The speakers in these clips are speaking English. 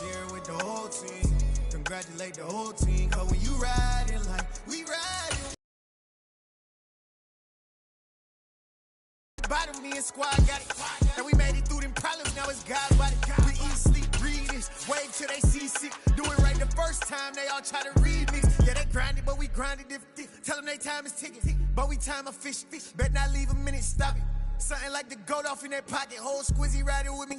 cheering with the whole team. Congratulate the whole team, cause when you riding like we riding. Bottom me and squad got it. And we made it through them problems, now it's God about it. We eat, sleep, breathe this, wave till they see sick. Do it right the first time, they all try to remix. Yeah, they grinded, but we grinded different. Tell them they time is ticking, but we time a fish. Bet not leave a minute, stop it. Something like the goat off in that pocket. Whole squizzy riding with me.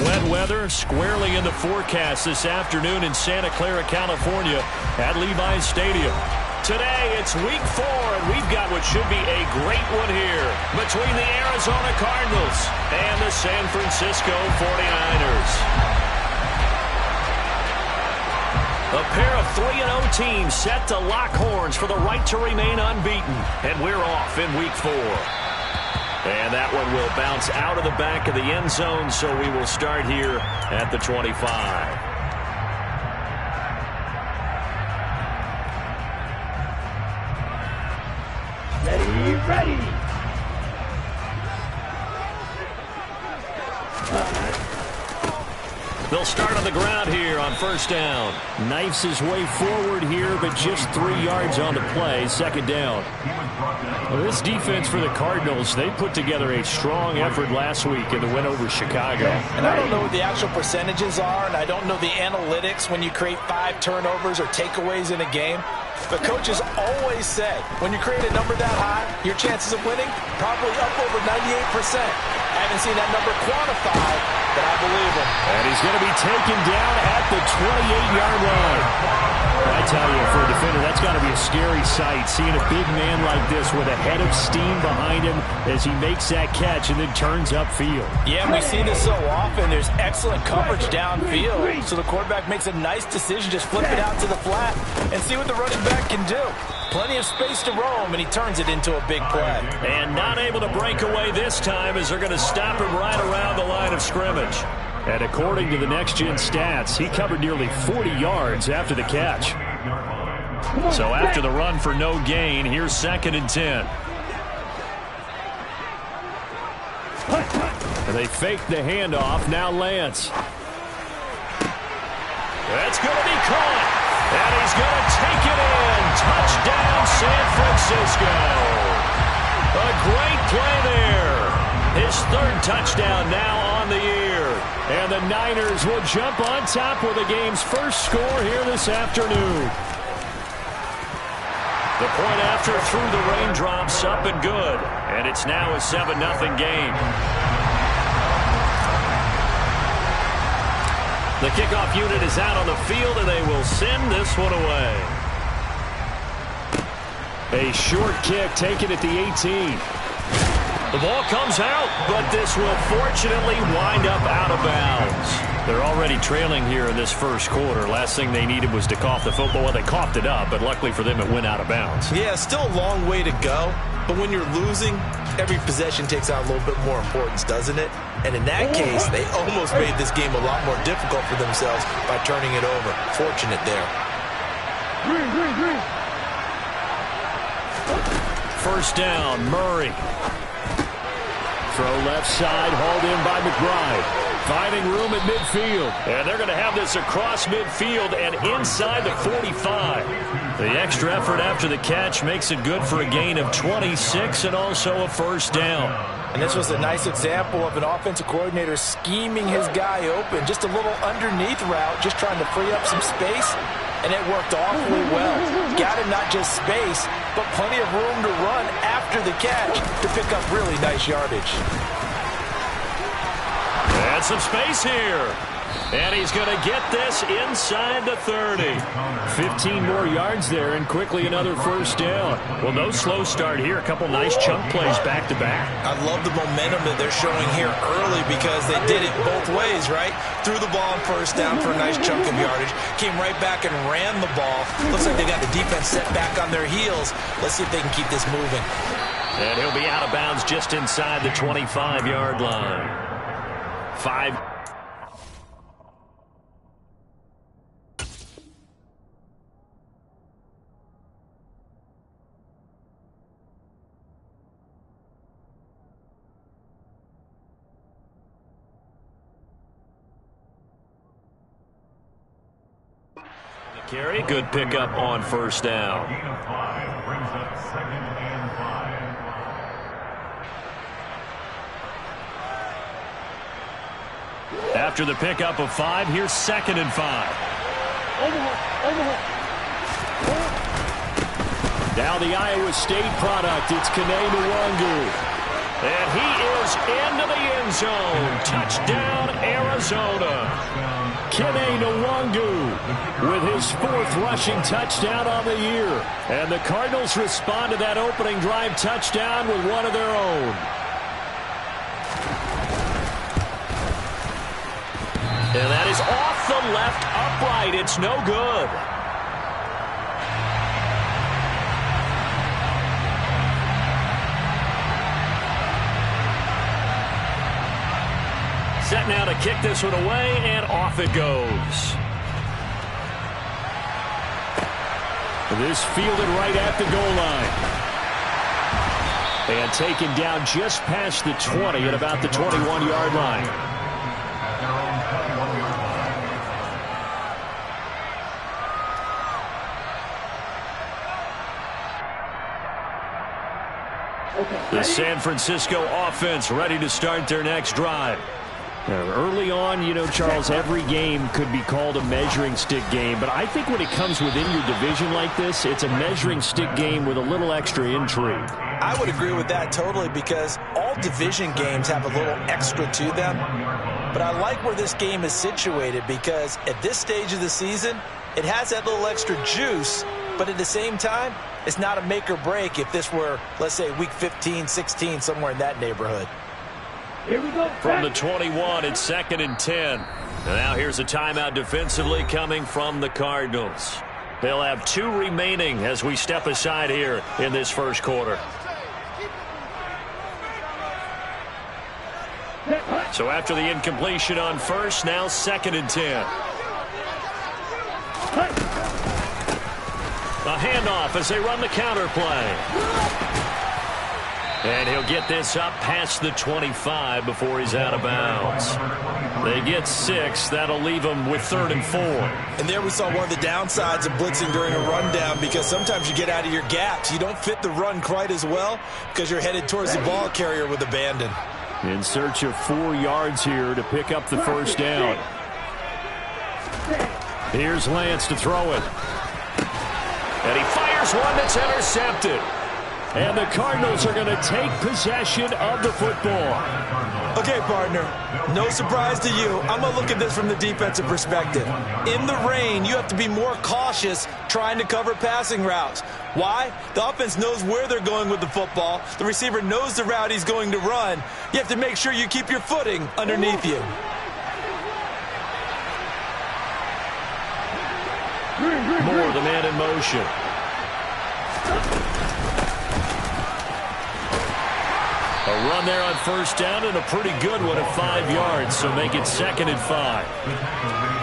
Wet weather squarely in the forecast this afternoon in Santa Clara, California at Levi's Stadium. Today, it's week 4, and we've got what should be a great one here between the Arizona Cardinals and the San Francisco 49ers. A pair of 3-0 teams set to lock horns for the right to remain unbeaten, and we're off in week 4. And that one will bounce out of the back of the end zone, so we will start here at the 25. Ready. They'll start on the ground here on first down. Knifes his way forward here, but just 3 yards on the play. Second down. Well, this defense for the Cardinals, they put together a strong effort last week in the win over Chicago. And I don't know what the actual percentages are, and I don't know the analytics when you create 5 turnovers or takeaways in a game. But coaches always say, when you create a number that high, your chances of winning probably up over 98%. I haven't seen that number quantified, but I believe him. And he's going to be taken down at the 28-yard line. I tell you, for a defender, that's got to be a scary sight, seeing a big man like this with a head of steam behind him as he makes that catch and then turns upfield. Yeah, we see this so often. There's excellent coverage downfield, so the quarterback makes a nice decision, just flip it out to the flat and see what the running back can do. Plenty of space to roam, and he turns it into a big play. And not able to break away this time as they're going to stop him right around the line of scrimmage. And according to the next-gen stats, he covered nearly 40 yards after the catch. So after the run for no gain, here's 2nd and 10. And they fake the handoff. Now Lance. That's going to be caught. And he's going to take it in. Touchdown, San Francisco. A great play there. His 3rd touchdown now on the year. And the Niners will jump on top with the game's first score here this afternoon. The point after through the raindrops, up and good. And it's now a 7-0 game. The kickoff unit is out on the field, and they will send this one away. A short kick taken at the 18. The ball comes out, but this will fortunately wind up out of bounds. They're already trailing here in this first quarter. Last thing they needed was to cough the football. Well, they coughed it up, but luckily for them, it went out of bounds. Yeah, still a long way to go, but when you're losing, every possession takes on a little bit more importance, doesn't it? And in that case, they almost made this game a lot more difficult for themselves by turning it over. Fortunate there. First down, Murray. Throw left side, hauled in by McBride. Finding room at midfield. And they're going to have this across midfield and inside the 45. The extra effort after the catch makes it good for a gain of 26 and also a first down. And this was a nice example of an offensive coordinator scheming his guy open. Just a little underneath route, just trying to free up some space. And it worked awfully well. Got him not just space, but plenty of room to run after the catch to pick up really nice yardage. And some space here. And he's going to get this inside the 30. 15 more yards there and quickly another first down. Well, no slow start here. A couple nice chunk plays back to back. I love the momentum that they're showing here early because they did it both ways, right? Threw the ball on first down for a nice chunk of yardage. Came right back and ran the ball. Looks like they got the defense set back on their heels. Let's see if they can keep this moving. And he'll be out of bounds just inside the 25-yard line. 5. Carry, good pickup on first down. Gain of 5 brings up 2nd and 5. After the pickup of 5, here's 2nd and 5. Now the Iowa State product, it's Kene Nwangu. And he is into the end zone. Touchdown, Arizona. Kene Nwangu with his 4th rushing touchdown on the year. And the Cardinals respond to that opening drive touchdown with one of their own. And that is off the left upright. It's no good. Set now to kick this one away, and off it goes. This fielded right at the goal line. And taken down just past the 20 at about the 21-yard line. The San Francisco offense ready to start their next drive. Early on, you know, Charles, every game could be called a measuring stick game, but I think when it comes within your division like this, it's a measuring stick game with a little extra intrigue. I would agree with that totally, because all division games have a little extra to them. But I like where this game is situated, because at this stage of the season, it has that little extra juice, but at the same time, it's not a make or break if this were, let's say, week 15, 16, somewhere in that neighborhood. Here we go. From the 21, it's 2nd and 10. And now here's a timeout defensively coming from the Cardinals. They'll have 2 remaining as we step aside here in this first quarter. So after the incompletion on first, now 2nd and 10. A handoff as they run the counter play. And he'll get this up past the 25 before he's out of bounds. They get 6. That'll leave them with 3rd and 4. And there we saw one of the downsides of blitzing during a rundown, because sometimes you get out of your gaps. You don't fit the run quite as well because you're headed towards the ball carrier with abandon. In search of 4 yards here to pick up the first down. Here's Lance to throw it. And he fires one that's intercepted. And the Cardinals are going to take possession of the football. Okay, partner, no surprise to you. I'm going to look at this from the defensive perspective. In the rain, you have to be more cautious trying to cover passing routes. Why? The offense knows where they're going with the football. The receiver knows the route he's going to run. You have to make sure you keep your footing underneath you. Moore, the man in motion. A run there on first down, and a pretty good one at 5 yards, so make it 2nd and 5.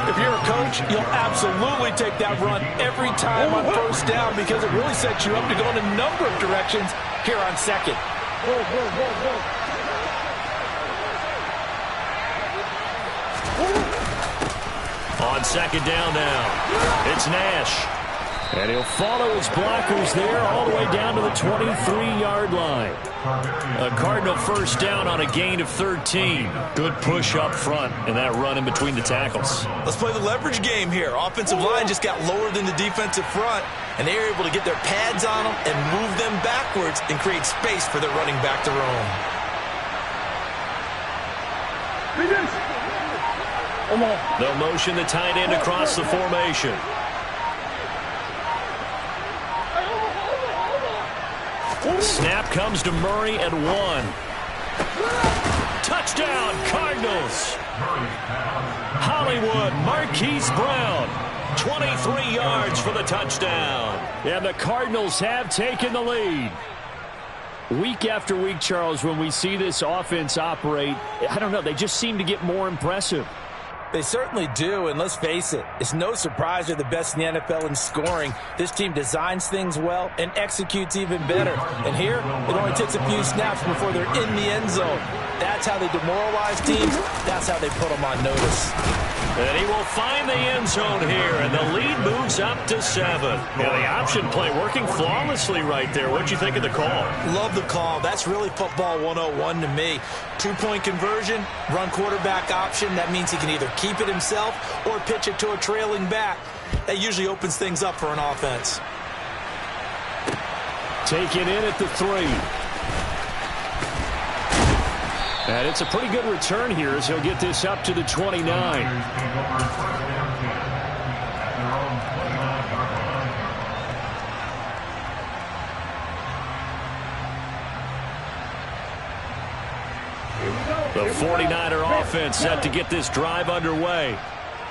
If you're a coach, you'll absolutely take that run every time on first down, because it really sets you up to go in a number of directions here on 2nd. On 2nd down now, it's Nash. And he'll follow his blockers there all the way down to the 23-yard line. A Cardinal first down on a gain of 13. Good push up front and that run in between the tackles. Let's play the leverage game here. Offensive line just got lower than the defensive front, and they were able to get their pads on them and move them backwards and create space for their running back to roam. They'll motion the tight end across the formation. Snap comes to Murray at 1. Touchdown, Cardinals. Hollywood, Marquise Brown. 23 yards for the touchdown. And the Cardinals have taken the lead. Week after week, Charles, when we see this offense operate, I don't know, they just seem to get more impressive. They certainly do, and let's face it, it's no surprise they're the best in the NFL in scoring. This team designs things well and executes even better. And here, it only takes a few snaps before they're in the end zone. That's how they demoralize teams. That's how they put them on notice. And he will find the end zone here, and the lead moves up to 7. Yeah, the option play working flawlessly right there. What'd you think of the call? Love the call. That's really football 101 to me. 2-point conversion, run quarterback option. That means he can either keep it himself or pitch it to a trailing back. That usually opens things up for an offense. Taken in at the 3. And it's a pretty good return here as he'll get this up to the 29. The 49er offense set to get this drive underway.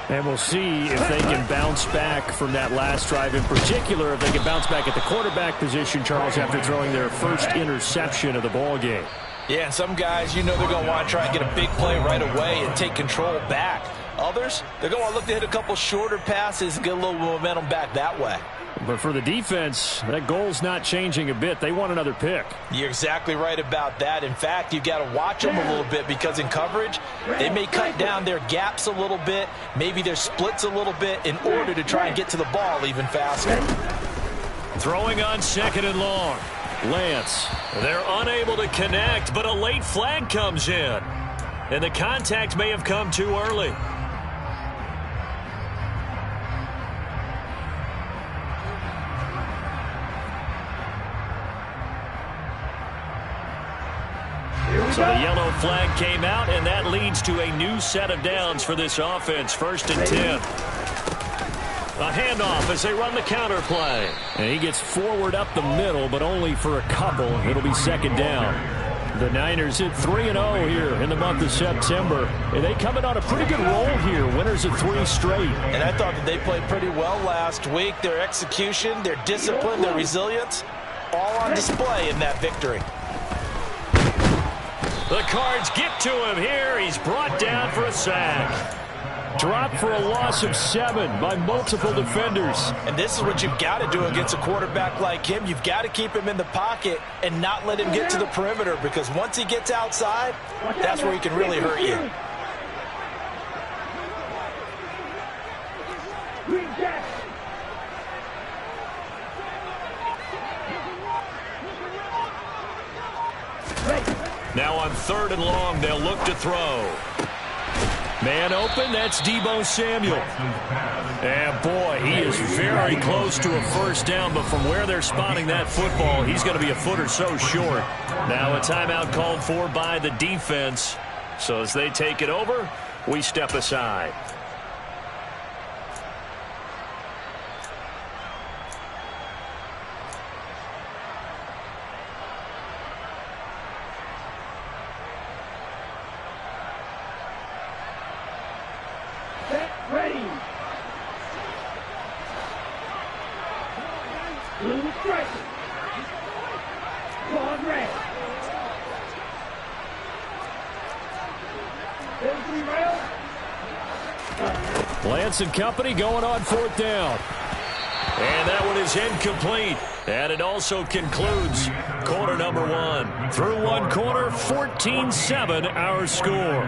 And we'll see if they can bounce back from that last drive, in particular if they can bounce back at the quarterback position, Charles, after throwing their first interception of the ball game. Yeah, and some guys, they're going to want to try and get a big play right away and take control back. Others, they're going to want to look to hit a couple shorter passes and get a little momentum back that way. But for the defense, that goal's not changing a bit. They want another pick. You're exactly right about that. In fact, you've got to watch them a little bit because in coverage, they may cut down their gaps a little bit, maybe their splits a little bit in order to try and get to the ball even faster. Throwing on 2nd and long. Lance. They're unable to connect, but a late flag comes in. And the contact may have come too early. So the yellow flag came out, and that leads to a new set of downs for this offense. 1st and 10. A handoff as they run the counter play. And he gets forward up the middle, but only for a couple. It'll be 2nd down. The Niners hit 3-0 here in the month of September. And they come in on a pretty good roll here. Winners of 3 straight. And I thought that they played pretty well last week. Their execution, their discipline, their resilience, all on display in that victory. The Cards get to him here. He's brought down for a sack. Dropped for a loss of 7 by multiple defenders. And this is what you've got to do against a quarterback like him. You've got to keep him in the pocket and not let him get to the perimeter, because once he gets outside, that's where he can really hurt you. Now on 3rd and long, they'll look to throw. Man open, that's Deebo Samuel. And boy, he is very close to a 1st down, but from where they're spotting that football, he's going to be a foot or so short. Now a timeout called for by the defense. So as they take it over, we step aside. Lance and company going on 4th down. And that one is incomplete. And it also concludes quarter number 1. Through 1 quarter, 14-7 our score.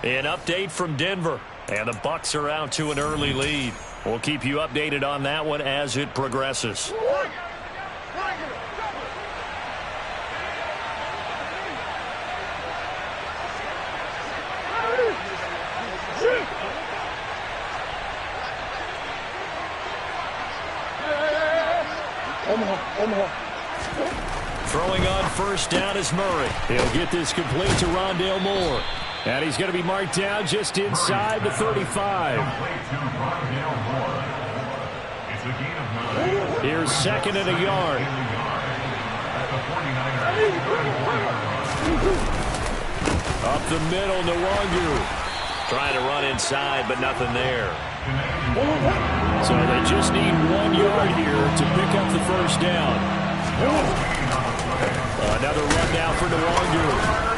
An update from Denver. And the Bucs are out to an early lead. We'll keep you updated on that one as it progresses. Throwing on 1st down is Murray. He'll get this complete to Rondale Moore. And he's going to be marked down just inside the 35. Here's 2nd and a yard. Up the middle, Nwangu. Trying to run inside, but nothing there. So they just need 1 yard here to pick up the 1st down. Another run now for Nwangu.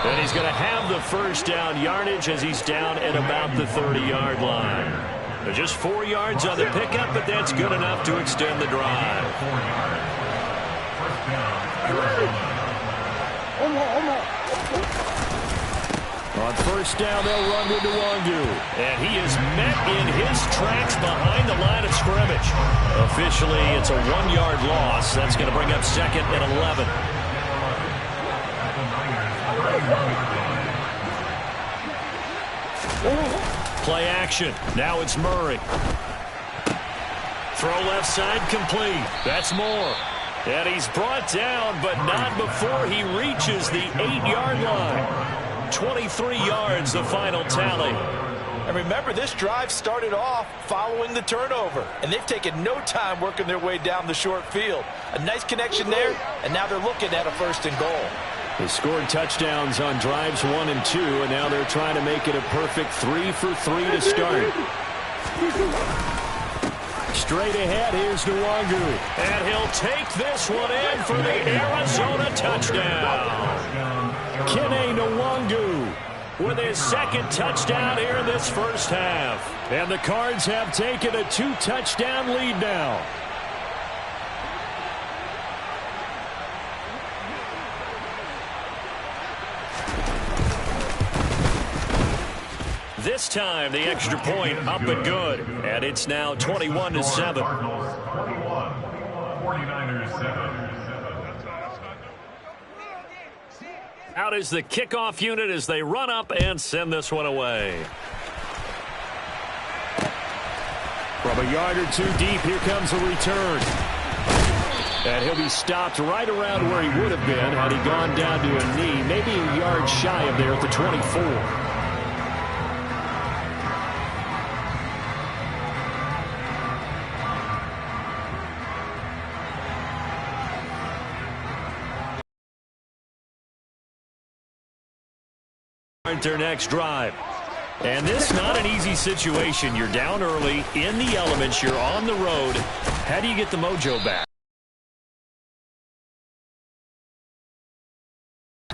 And he's going to have the 1st down yardage as he's down at about the 30-yard line. Just 4 yards on the pickup, but that's good enough to extend the drive. On first down, they'll run with Nwangu. And he is met in his tracks behind the line of scrimmage. Officially, it's a 1-yard loss. That's going to bring up second and 11. Play action. Now it's Murray. Throw left side complete. That's Moore. And he's brought down, but not before he reaches the 8-yard line. 23 yards, the final tally. And remember, this drive started off following the turnover, and they've taken no time working their way down the short field. A nice connection there, and now they're looking at a 1st and goal. They scored touchdowns on drives 1 and 2, and now they're trying to make it a perfect 3 for 3 to start. Straight ahead, here's Nwangu. And he'll take this one in for the Arizona touchdown. Kene Nwangu with his 2nd touchdown here in this first half. And the Cards have taken a 2-touchdown lead now. This time, the extra point up and good. And it's now 21-7. 49ers 7. Out is the kickoff unit as they run up and send this one away. From a yard or 2 deep, here comes a return. And he'll be stopped right around where he would have been had he gone down to a knee, maybe a yard shy of there at the 24. Their next drive. And this not an easy situation. You're down early, in the elements, you're on the road. How do you get the mojo back?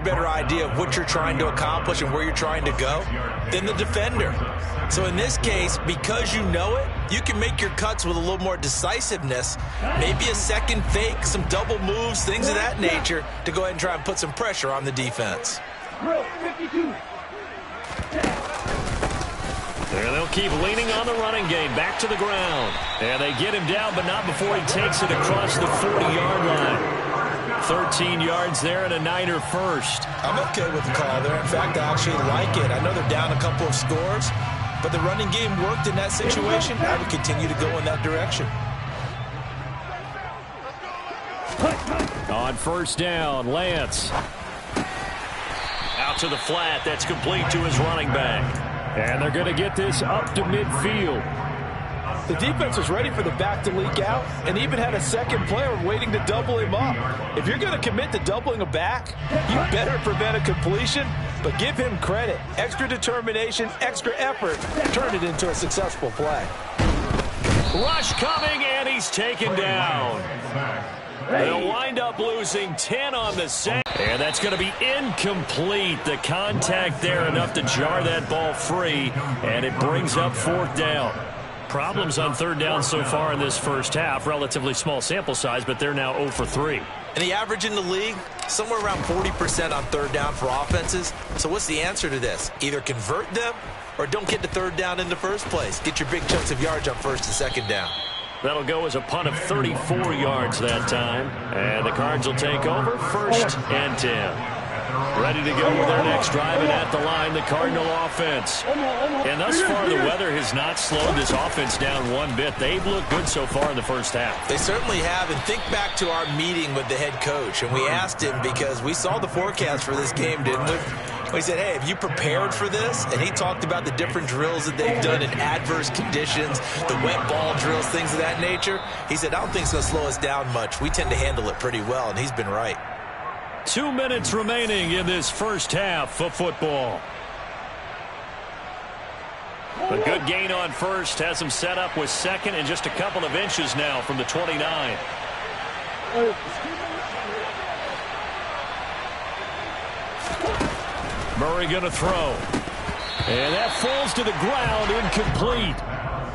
Better idea of what you're trying to accomplish and where you're trying to go than the defender. So in this case, because you know it, you can make your cuts with a little more decisiveness, maybe a second fake, some double moves, things of that nature to go ahead and try and put some pressure on the defense. There they'll keep leaning on the running game, back to the ground. And they get him down, but not before he takes it across the 40-yard line. 13 yards there and a Niner first. I'm okay with the call there. In fact, I actually like it. I know they're down a couple of scores, but the running game worked in that situation. I would continue to go in that direction. On first down, Lance. Out to the flat. That's complete to his running back. And they're going to get this up to midfield. The defense was ready for the back to leak out and even had a second player waiting to double him up. If you're going to commit to doubling a back, you better prevent a completion, but give him credit. Extra determination, extra effort, turn it into a successful play. Rush coming, and he's taken down. They'll wind up losing 10 on the set. And that's going to be incomplete. The contact there enough to jar that ball free. And it brings up 4th down. Problems on 3rd down so far in this first half. Relatively small sample size, but they're now 0 for 3. And the average in the league, somewhere around 40% on 3rd down for offenses. So what's the answer to this? Either convert them or don't get to 3rd down in the first place. Get your big chunks of yards on 1st and 2nd down. That'll go as a punt of 34 yards that time. And the Cards will take over 1st and 10. Ready to go with their next drive, and at the line, the Cardinal offense. And thus far, the weather has not slowed this offense down one bit. They've looked good so far in the first half. They certainly have, and think back to our meeting with the head coach, and we asked him because we saw the forecast for this game, didn't we? We said, hey, have you prepared for this? And he talked about the different drills that they've done in adverse conditions, the wet ball drills, things of that nature. He said, I don't think it's going to slow us down much. We tend to handle it pretty well, and he's been right. 2 minutes remaining in this first half of football. A good gain on 1st, has him set up with 2nd and just a couple of inches now from the 29. Murray going to throw. And that falls to the ground, incomplete.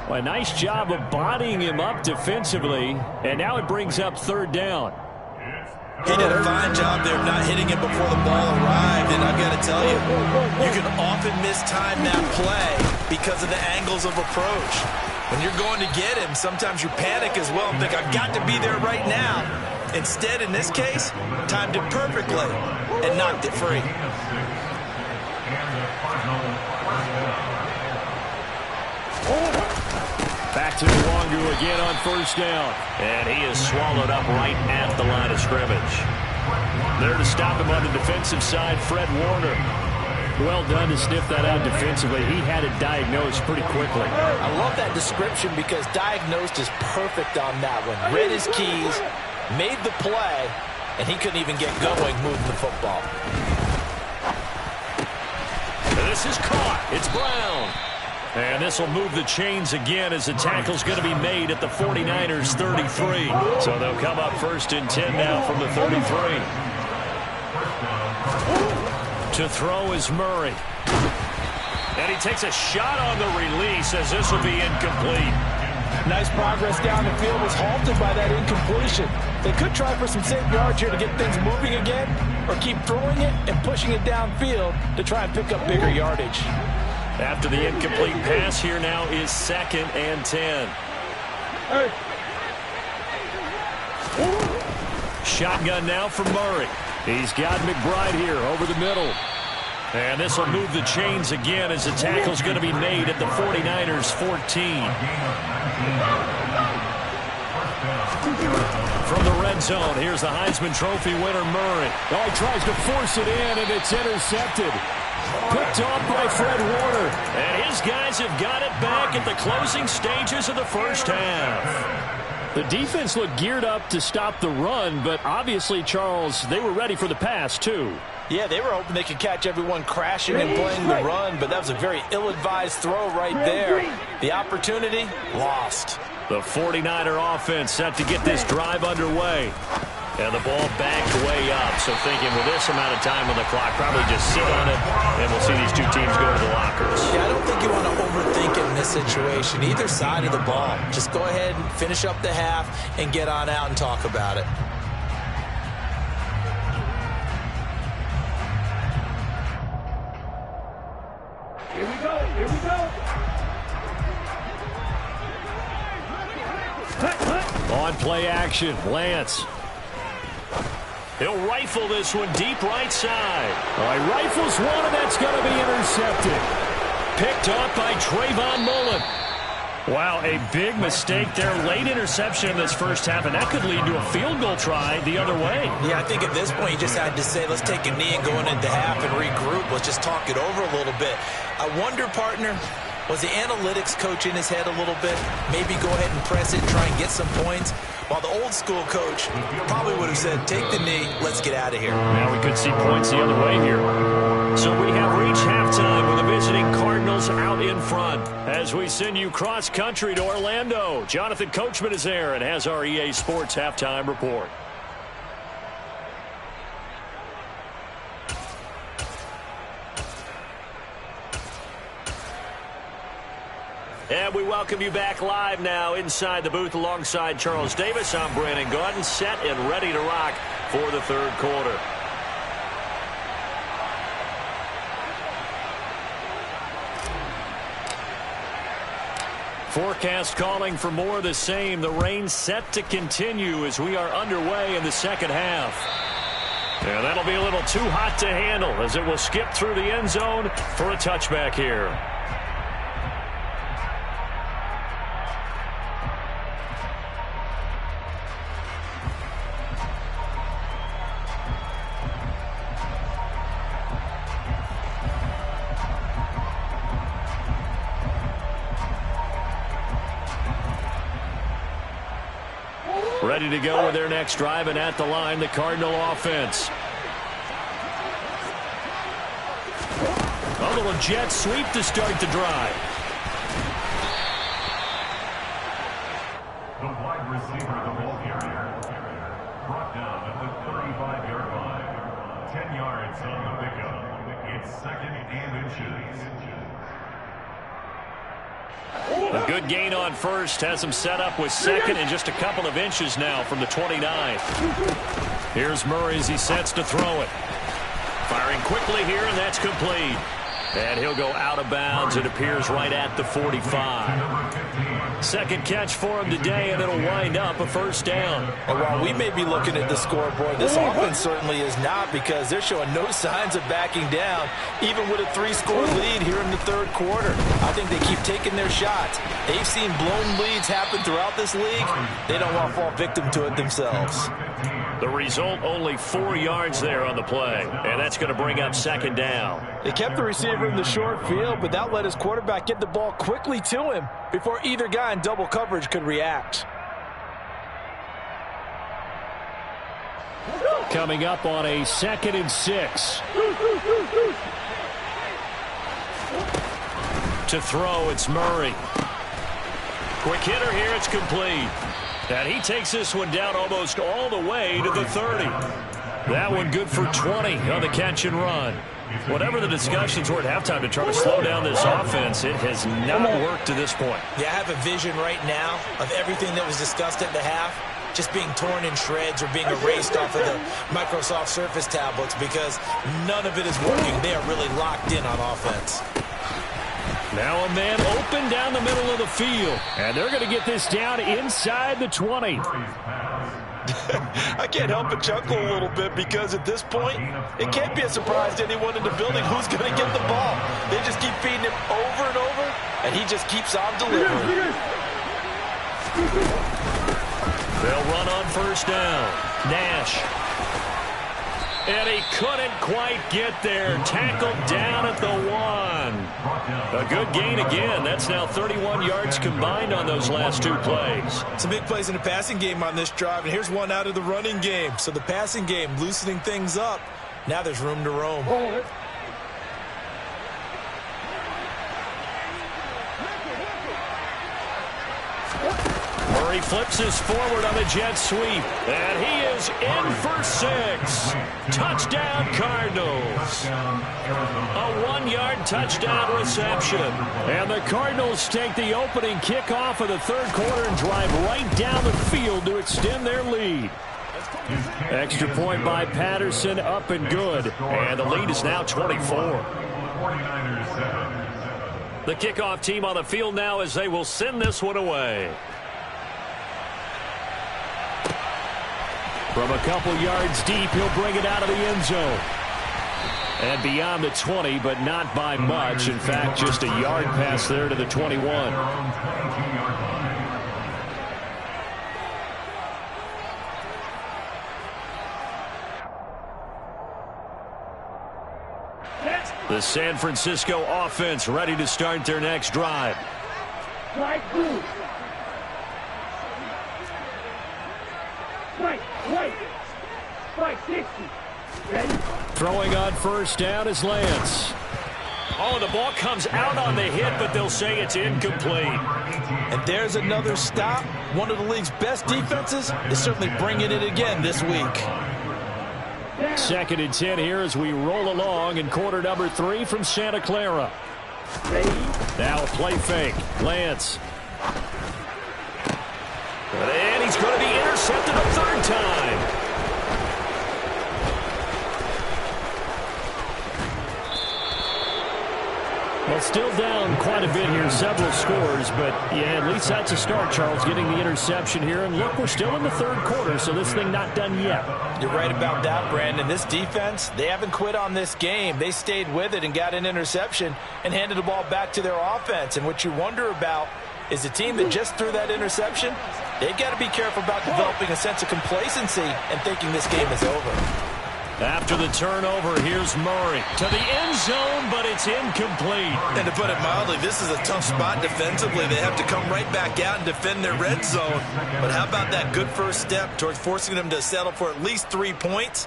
Well, a nice job of bodying him up defensively, and now it brings up 3rd down. He did a fine job there of not hitting it before the ball arrived, and I've got to tell you, you can often often mistime that play because of the angles of approach. When you're going to get him, sometimes you panic as well and think, I've got to be there right now. Instead, in this case, timed it perfectly and knocked it free. Back to Nwangu again on first down. And he is swallowed up right at the line of scrimmage. There to stop him on the defensive side, Fred Warner. Well done to sniff that out defensively. He had it diagnosed pretty quickly. I love that description because diagnosed is perfect on that one. Read his keys, made the play, and he couldn't even get going moving the football. This is caught. It's Brown. And this will move the chains again as the tackle's going to be made at the 49ers 33. So they'll come up first and 10 now from the 33. To throw is Murray. And he takes a shot on the release as this will be incomplete. Nice progress down the field, was halted by that incompletion. They could try for some safe yards here to get things moving again, or keep throwing it and pushing it downfield to try and pick up bigger yardage. After the incomplete pass, here now is 2nd and 10. Shotgun now for Murray. He's got McBride here over the middle. And this will move the chains again as the tackle's going to be made at the 49ers 14. From the red zone, here's the Heisman Trophy winner, Murray. Oh, he tries to force it in, and it's intercepted. Picked off by Fred Warner. And his guys have got it back at the closing stages of the first half. The defense looked geared up to stop the run, but obviously, Charles, they were ready for the pass, too. Yeah, they were hoping they could catch everyone crashing and playing the run, but that was a very ill-advised throw right there. The opportunity, lost. The 49er offense set to get this drive underway. And the ball backed way up, so thinking with this amount of time on the clock, probably just sit on it, and we'll see these two teams go to the lockers. Yeah, I don't think you want to overthink it in this situation, either side of the ball. Just go ahead and finish up the half and get on out and talk about it. Here we go. Here we go. On play action, Lance. He'll rifle this one deep right side. He rifles one, and that's going to be intercepted. Picked off by Trayvon Mullen. Wow, a big mistake there. Late interception in this first half, and that could lead to a field goal try the other way. Yeah, I think at this point you just had to say, let's take a knee and go into half and regroup. Let's just talk it over a little bit. I wonder, partner, was the analytics coach in his head a little bit? Maybe go ahead and press it, try and get some points. While the old school coach probably would have said, take the knee, let's get out of here. Now we could see points the other way here. So we have reached halftime with the visiting Cardinals out in front. As we send you cross country to Orlando, Jonathan Coachman is there and has our EA Sports halftime report. And we welcome you back live now inside the booth alongside Charles Davis. I'm Brandon Gaudin, set and ready to rock for the third quarter. Forecast calling for more of the same. The rain set to continue as we are underway in the second half. And that'll be a little too hot to handle as it will skip through the end zone for a touchback here. Ready to go with their next drive, and at the line, the Cardinal offense. A little jet sweep to start the drive. The wide receiver of the ball carrier. Brought down at the 35-yard line. 10 yards on the pickup. It's 2nd and inches. A good gain on first, has him set up with 2nd and just a couple of inches now from the 29. Here's Murray as he sets to throw it. Firing quickly here, and that's complete. And he'll go out of bounds. It appears right at the 45. Second catch for him today, and it'll wind up a first down. And while we may be looking at the scoreboard, this offense certainly is not, because they're showing no signs of backing down, even with a 3-score lead here in the third quarter. I think they keep taking their shots. They've seen blown leads happen throughout this league. They don't want to fall victim to it themselves. The result, only 4 yards there on the play, and that's going to bring up second down. They kept the receiver in the short field, but that let his quarterback get the ball quickly to him before either guy in double coverage could react. Coming up on a 2nd and 6. To throw, it's Murray. Quick hitter here, it's complete. And he takes this one down almost all the way to the 30. That one good for 20 on the catch and run. Whatever the discussions were at halftime to try to slow down this offense, it has not worked to this point. Yeah, I have a vision right now of everything that was discussed at the half just being torn in shreds or being erased off of the Microsoft Surface tablets, because none of it is working. They are really locked in on offense. Now a man open down the middle of the field. And they're going to get this down inside the 20. I can't help but chuckle a little bit, because at this point, it can't be a surprise to anyone in the building who's going to get the ball. They just keep feeding him over and over, and he just keeps on delivering. They'll run on first down. Nash. And he couldn't quite get there. Tackled down at the 1. A good gain again. That's now 31 yards combined on those last 2 plays. Some big plays in the passing game on this drive, and here's one out of the running game. So the passing game loosening things up. Now there's room to roam. Murray flips this forward on the jet sweep. And he is in for 6. Touchdown, Cardinals. A 1-yard touchdown reception. And the Cardinals take the opening kickoff of the third quarter and drive right down the field to extend their lead. Extra point by Patterson, up and good. And the lead is now 24. The kickoff team on the field now as they will send this one away. From a couple yards deep, he'll bring it out of the end zone. And beyond the 20, but not by much. In fact, just a yard pass there to the 21. The San Francisco offense ready to start their next drive. Throwing on first down is Lance. Oh, the ball comes out on the hit, but they'll say it's incomplete. And there's another stop. One of the league's best defenses is certainly bringing it again this week. 2nd and 10 here as we roll along in quarter number 3 from Santa Clara. Now a play fake. Lance. And he's going to be intercepted a 3rd time. Well, still down quite a bit here, several scores, but yeah, at least that's a start, Charles, getting the interception here. And look, we're still in the third quarter, so this thing not done yet. You're right about that, Brandon. This defense, they haven't quit on this game. They stayed with it and got an interception and handed the ball back to their offense. And what you wonder about is the team that just threw that interception, they've got to be careful about developing a sense of complacency and thinking this game is over. After the turnover, here's Murray to the end zone, but it's incomplete. And to put it mildly, this is a tough spot defensively. They have to come right back out and defend their red zone. But how about that good first step towards forcing them to settle for at least 3 points?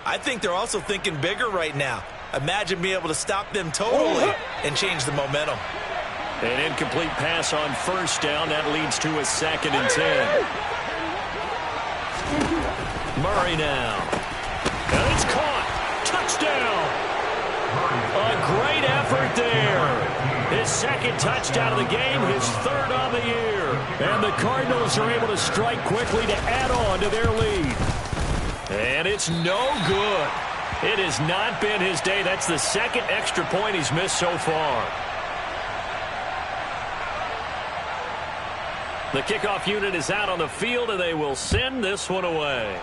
I think they're also thinking bigger right now. Imagine being able to stop them totally and change the momentum. An incomplete pass on first down. That leads to a 2nd and 10. Murray now. And it's caught. Touchdown. A great effort there. His 2nd touchdown of the game, his 3rd on the year. And the Cardinals are able to strike quickly to add on to their lead. And it's no good. It has not been his day. That's the second extra point he's missed so far. The kickoff unit is out on the field, and they will send this one away.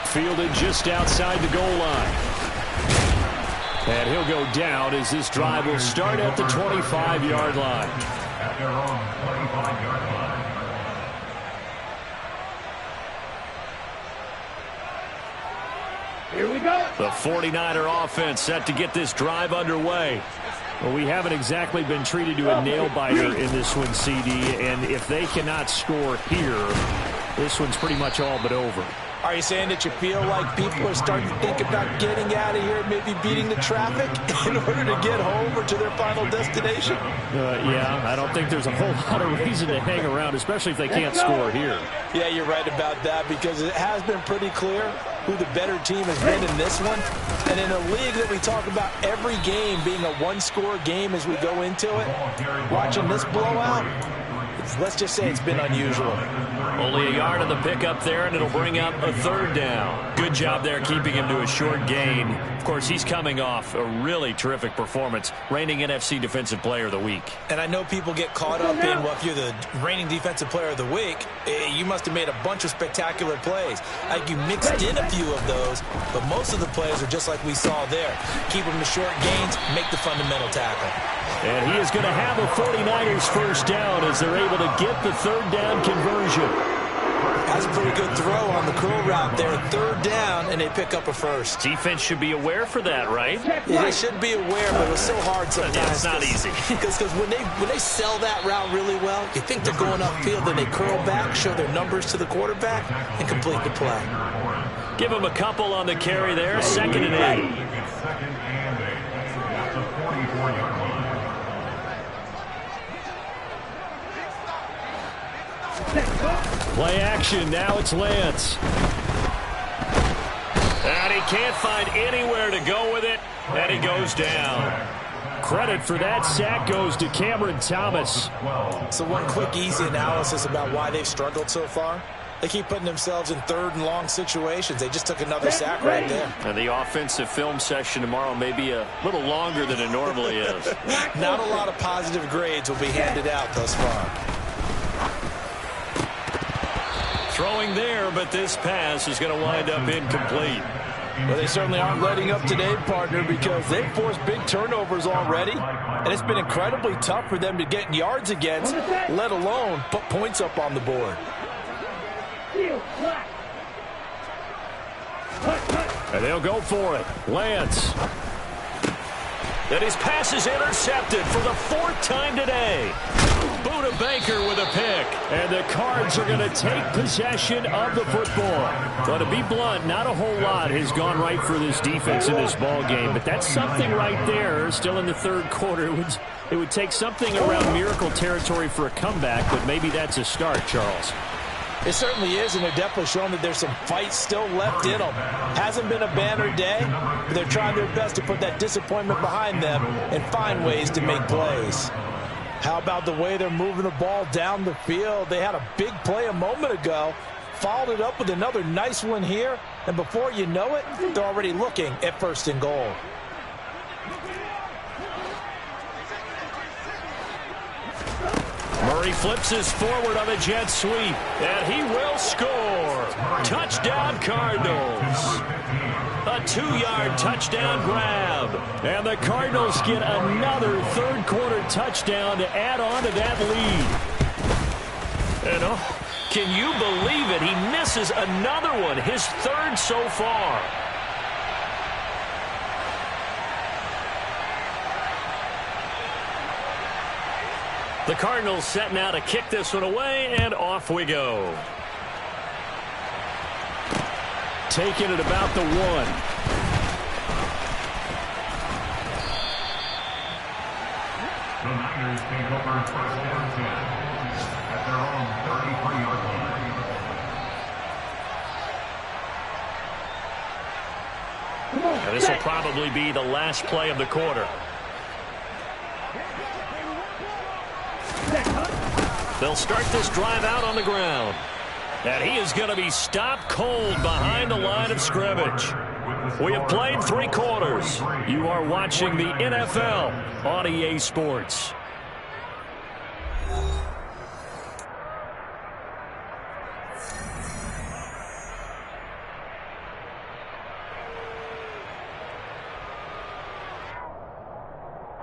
Fielded just outside the goal line. And he'll go down as this drive will start at the 25-yard line. At their own 25-yard line. Here we go. The 49er offense set to get this drive underway. Well, we haven't exactly been treated to a nail-biter in this one, CD, and if they cannot score here, this one's pretty much all but over. Are you saying that you feel like people are starting to think about getting out of here, maybe beating the traffic in order to get home or to their final destination? Yeah, I don't think there's a whole lot of reason to hang around, especially if they can't score here. Yeah, you're right about that, because it has been pretty clear who the better team has been in this one. And in a league that we talk about every game being a one-score game as we go into it, watching this blowout, let's just say it's been unusual. Only a yard on the pickup there, and it'll bring up a third down. Good job there keeping him to a short gain. Of course, he's coming off a really terrific performance, reigning NFC Defensive Player of the Week. And I know people get caught up in, well, if you're the reigning Defensive Player of the Week, you must have made a bunch of spectacular plays. Like, you mixed in a few of those, but most of the plays are just like we saw there. Keep them to short gains, make the fundamental tackle. And he is going to have a 49ers first down as they're able to get the third down conversion. That's a pretty good throw on the curl route there. Third down, and they pick up a first. Defense should be aware for that, right? Yeah, they should be aware, but it was so hard sometimes. Yeah, it's not easy. Because when they sell that route really well, you think they're going upfield, then they curl back, show their numbers to the quarterback, and complete the play. Give him a couple on the carry there. 2nd and 8. It's 2nd and 8. At the 44-yard line. Play action. Now it's Lance. And he can't find anywhere to go with it, and he goes down. Credit for that sack goes to Cameron Thomas. So one quick, easy analysis about why they've struggled so far. They keep putting themselves in third and long situations. They just took another sack right there. And the offensive film session tomorrow may be a little longer than it normally is. Not a lot of positive grades will be handed out thus far. Throwing there, but this pass is going to wind up incomplete. Well, they certainly aren't letting up today, partner, because they've forced big turnovers already, and it's been incredibly tough for them to get yards against, let alone put points up on the board. And they'll go for it. Lance. And his pass is intercepted for the 4th time today. Buda Baker with a pick. And the Cards are going to take possession of the football. But to be blunt, not a whole lot has gone right for this defense in this ball game. But that's something right there. Still in the 3rd quarter. It would take something around miracle territory for a comeback, but maybe that's a start, Charles. It certainly is, and they're definitely showing that there's some fight still left in them. Hasn't been a banner day, but they're trying their best to put that disappointment behind them and find ways to make plays. How about the way they're moving the ball down the field? They had a big play a moment ago, followed it up with another nice one here, and before you know it, they're already looking at 1st and goal. Murray flips his forward on a jet sweep, and he will score. Touchdown, Cardinals. A 2-yard touchdown grab. And the Cardinals get another 3rd quarter touchdown to add on to that lead. And can you believe it? He misses another one, his 3rd so far. The Cardinals set now to kick this one away, and off we go. Taking it about the 1. The Niners take over 1st and 10 at their own 33-yard line. And this will probably be the last play of the quarter. They'll start this drive out on the ground. And he is going to be stopped cold behind the line of scrimmage. We have played 3 quarters. You are watching the NFL on EA Sports.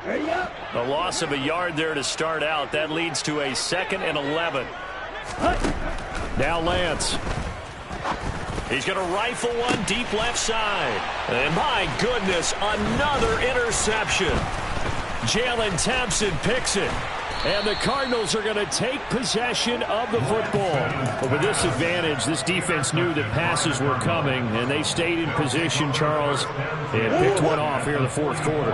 A loss of a yard there to start out. That leads to a 2nd and 11. Now Lance. He's going to rifle one deep left side. And my goodness, another interception. Jalen Thompson picks it. And the Cardinals are going to take possession of the football. But with this advantage, this defense knew that passes were coming, and they stayed in position, Charles, and picked one off here in the 4th quarter.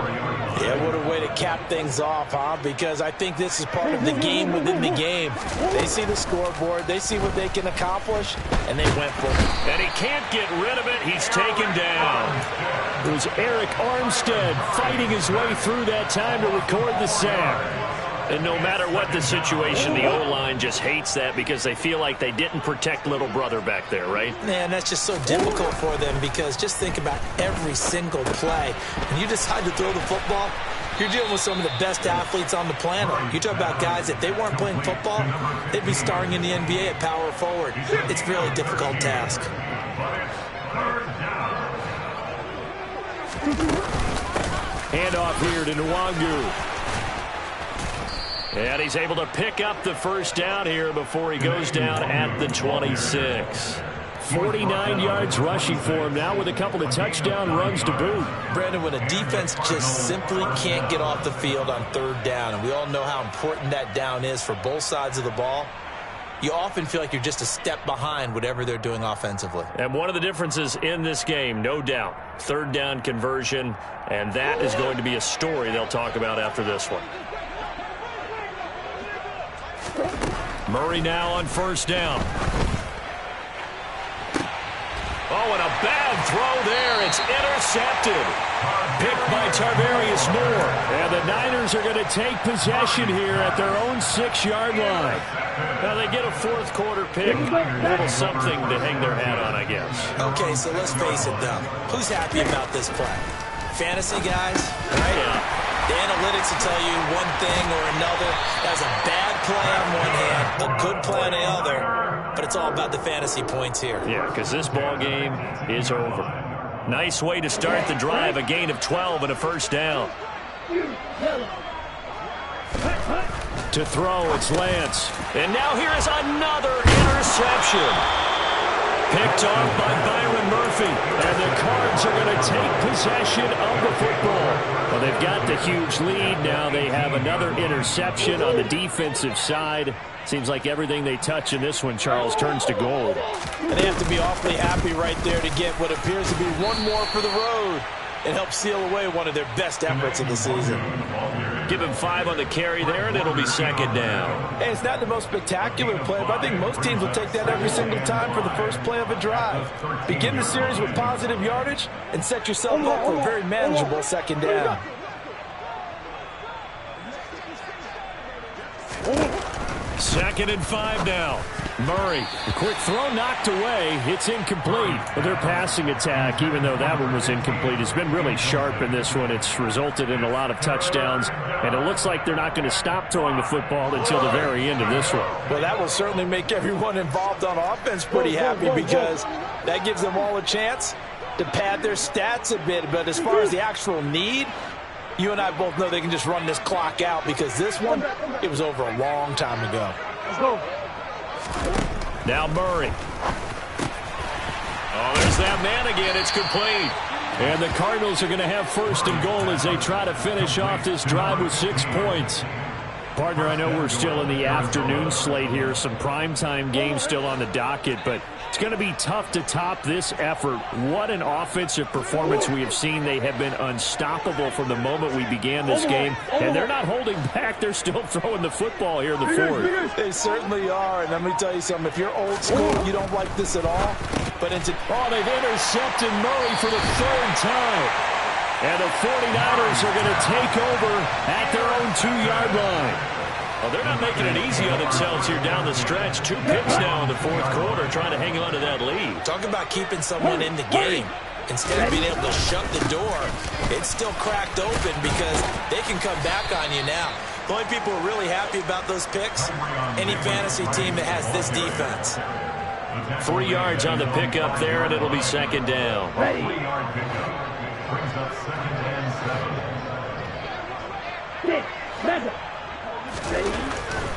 Yeah, what a way to cap things off, huh? Because I think this is part of the game within the game. They see the scoreboard, they see what they can accomplish, and they went for it. And he can't get rid of it. He's taken down. It was Eric Armstead fighting his way through that time to record the sack. And no matter what the situation, the O-line just hates that because they feel like they didn't protect little brother back there, right? Man, that's just so difficult for them because just think about every single play. When you decide to throw the football, you're dealing with some of the best athletes on the planet. You talk about guys, if they weren't playing football, they'd be starring in the NBA at power forward. It's a really difficult task. Handoff here to Nwangu. And he's able to pick up the first down here before he goes down at the 26. 49 yards rushing for him now with a couple of touchdown runs to boot. Brandon, when a defense just simply can't get off the field on 3rd down, and we all know how important that down is for both sides of the ball, you often feel like you're just a step behind whatever they're doing offensively. And one of the differences in this game, no doubt, 3rd down conversion, and that is going to be a story they'll talk about after this one. Murray now on 1st down. Oh, and a bad throw there. It's intercepted. Picked by Tarvarius Moore. And the Niners are going to take possession here at their own 6-yard line. Now they get a 4th quarter pick. A little something to hang their hat on, I guess. Okay, so let's face it, though. Who's happy about this play? Fantasy guys, right? Yeah. The analytics will tell you one thing or another. That was a bad play on one hand, a good play on the other, but it's all about the fantasy points here. Yeah, because this ball game is over. Nice way to start the drive, a gain of 12 and a 1st down. To throw, it's Lance. And now here is another interception. Picked off by Byron Murphy. And the Cards are going to take possession of the football. Well, they've got the huge lead. Now they have another interception on the defensive side. Seems like everything they touch in this one, Charles, turns to gold. And they have to be awfully happy right there to get what appears to be one more for the road. It helps seal away one of their best efforts of the season. Give him 5 on the carry there, and it'll be 2nd down. Hey, it's not the most spectacular play, but I think most teams will take that every single time for the first play of a drive. Begin the series with positive yardage and set yourself up for a very manageable 2nd down. Second and 5 now. Murray, a quick throw knocked away. It's incomplete. But their passing attack, even though that one was incomplete, has been really sharp in this one. It's resulted in a lot of touchdowns, and it looks like they're not going to stop throwing the football until the very end of this one. Well, that will certainly make everyone involved on offense pretty happy because that gives them all a chance to pad their stats a bit. But as far as the actual need, you and I both know they can just run this clock out because this one, it was over a long time ago. Let's go. Now Murray. Oh, there's that man again. It's complete. And the Cardinals are going to have 1st and goal as they try to finish off this drive with 6 points. Partner, I know we're still in the afternoon slate here. Some primetime games still on the docket, but it's going to be tough to top this effort. What an offensive performance we have seen. They have been unstoppable from the moment we began this game, and they're not holding back. They're still throwing the football here in the 4th. They certainly are, and let me tell you something. If you're old school, you don't like this at all. But they've intercepted Murray for the 3rd time. And the 49ers are going to take over at their own 2-yard line. Well, they're not making it easy on themselves here down the stretch. 2 picks now in the fourth quarter trying to hang on to that lead. Talk about keeping someone in the game. Instead of being able to shut the door, it's still cracked open because they can come back on you now. The only people who are really happy about those picks, any fantasy team that has this defense. 3 yards on the pickup there, and it'll be second down. 3-yard pickup brings up second and 7.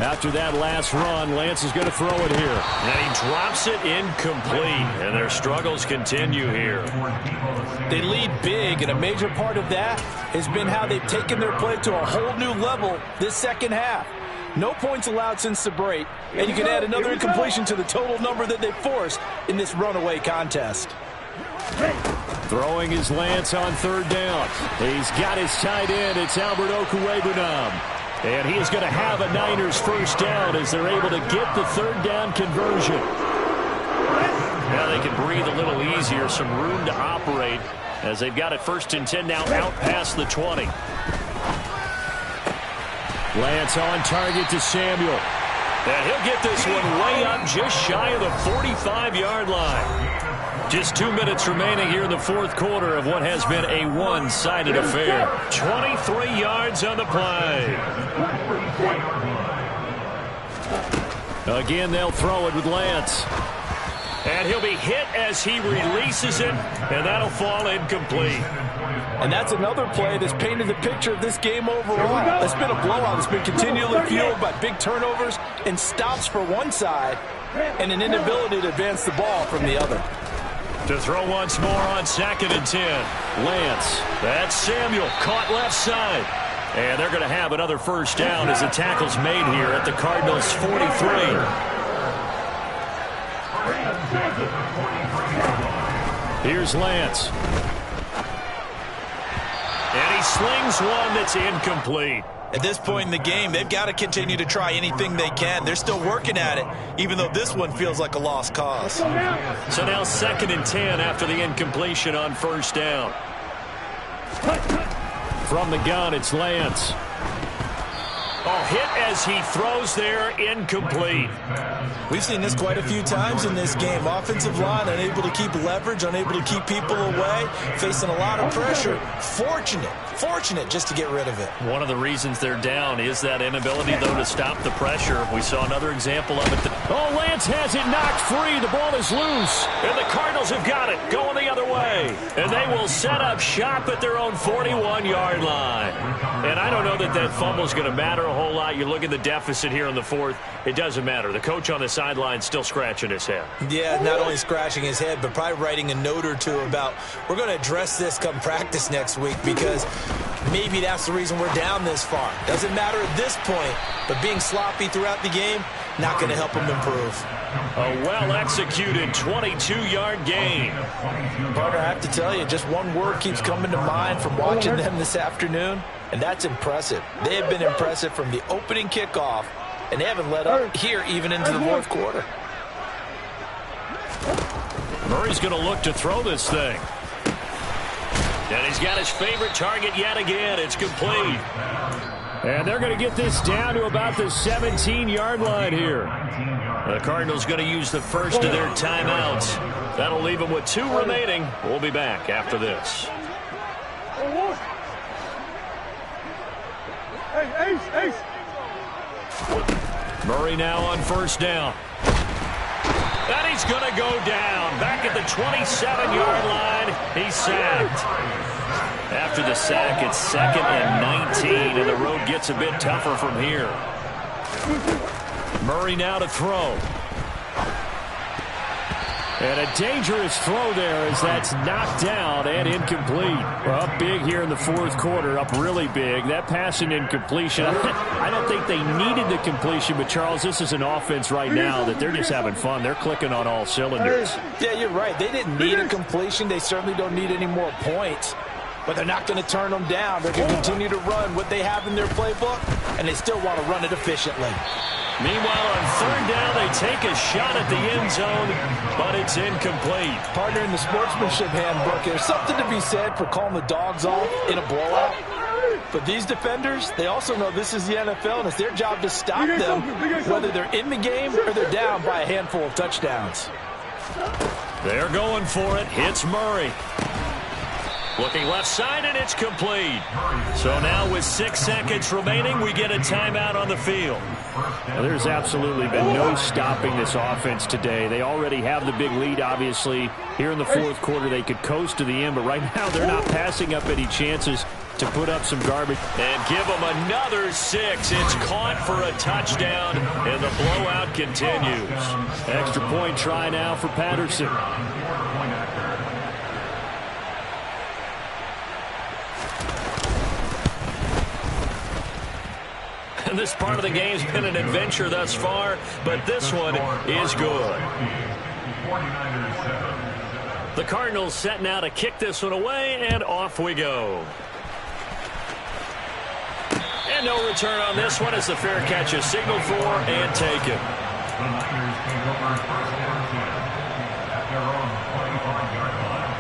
After that last run, Lance is going to throw it here. And he drops it incomplete, and their struggles continue here. They lead big, and a major part of that has been how they've taken their play to a whole new level this second half. No points allowed since the break, and you can add another incompletion to the total number that they forced in this runaway contest. Throwing is Lance on third down. He's got his tight end. It's Albert Okwuegbunam. And he is going to have a Niners first down as they're able to get the third down conversion. Now they can breathe a little easier, some room to operate as they've got it first and 10 now out past the 20. Lance on target to Samuel. And he'll get this one way up just shy of the 45-yard line. Just 2 minutes remaining here in the fourth quarter of what has been a one-sided affair. 23 yards on the play. Again, they'll throw it with Lance. And he'll be hit as he releases it, and that'll fall incomplete. And that's another play that's painted the picture of this game overall. It's been a blowout. It's been continually fueled by big turnovers and stops for one side and an inability to advance the ball from the other. To throw once more on second and 10. Lance. That's Samuel, caught left side. And they're going to have another first down as the tackle's made here at the Cardinals' 43. Here's Lance. And he slings one that's incomplete. At this point in the game, they've got to continue to try anything they can. They're still working at it, even though this one feels like a lost cause. So now second and 10 after the incompletion on first down. From the gun, it's Lance. Oh, hit as he throws there, incomplete. We've seen this quite a few times in this game. Offensive line unable to keep leverage, unable to keep people away, facing a lot of pressure. Fortunate just to get rid of it. One of the reasons they're down is that inability, though, to stop the pressure. We saw another example of it. Oh, Lance has it knocked free. The ball is loose. And the Cardinals have got it, going the other way. And they will set up shop at their own 41-yard line. And I don't know that that fumble is going to matter a whole lot. You look at the deficit here in the fourth, it doesn't matter. The coach on the sideline still scratching his head. Yeah, not only scratching his head, but probably writing a note or two about, we're going to address this come practice next week because maybe that's the reason we're down this far. Doesn't matter at this point, but being sloppy throughout the game, not going to help him improve. A well-executed 22-yard gain. Partner, I have to tell you, just one word keeps coming to mind from watching them this afternoon, and that's impressive. They have been impressive from the opening kickoff, and they haven't let up here even into the fourth quarter. Murray's going to look to throw this thing. And he's got his favorite target yet again. It's complete. And they're going to get this down to about the 17-yard line here. The Cardinals going to use the first of their timeouts. That'll leave them with 2 remaining. We'll be back after this. Murray now on first down. And he's going to go down. Back at the 27-yard line. He's sacked. After the sack, it's second and 19, and the road gets a bit tougher from here. Murray now to throw. And a dangerous throw there as that's knocked down and incomplete. We're up big here in the fourth quarter, up really big. That pass and incompletion, I don't think they needed the completion, but Charles, this is an offense right now that they're just having fun. They're clicking on all cylinders. Yeah, you're right. They didn't need a completion. They certainly don't need any more points. But they're not going to turn them down. They're going to continue to run what they have in their playbook, and they still want to run it efficiently. Meanwhile, on third down, they take a shot at the end zone, but it's incomplete. Partner, in the sportsmanship handbook, there's something to be said for calling the dogs off in a blowout. But these defenders, they also know this is the NFL, and it's their job to stop them, whether they're in the game or they're down by a handful of touchdowns. They're going for it. Hits Murray. Looking left side, and it's complete. So now with 6 seconds remaining, we get a timeout on the field. Well, there's absolutely been no stopping this offense today. They already have the big lead, obviously. Here in the fourth quarter, they could coast to the end, but right now they're not passing up any chances to put up some garbage. And give them another 6. It's caught for a touchdown, and the blowout continues. Extra point try now for Patterson. And this part of the game's been an adventure thus far, but this one is good. The Cardinals set now to kick this one away, and off we go. And no return on this one as the fair catch is signaled for and taken. The Niners take over first and 10 at their own 25-yard line.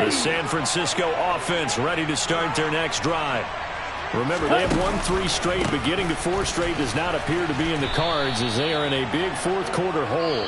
The San Francisco offense ready to start their next drive. Remember, they have won 3 straight, but getting to 4 straight does not appear to be in the cards as they are in a big fourth quarter hole.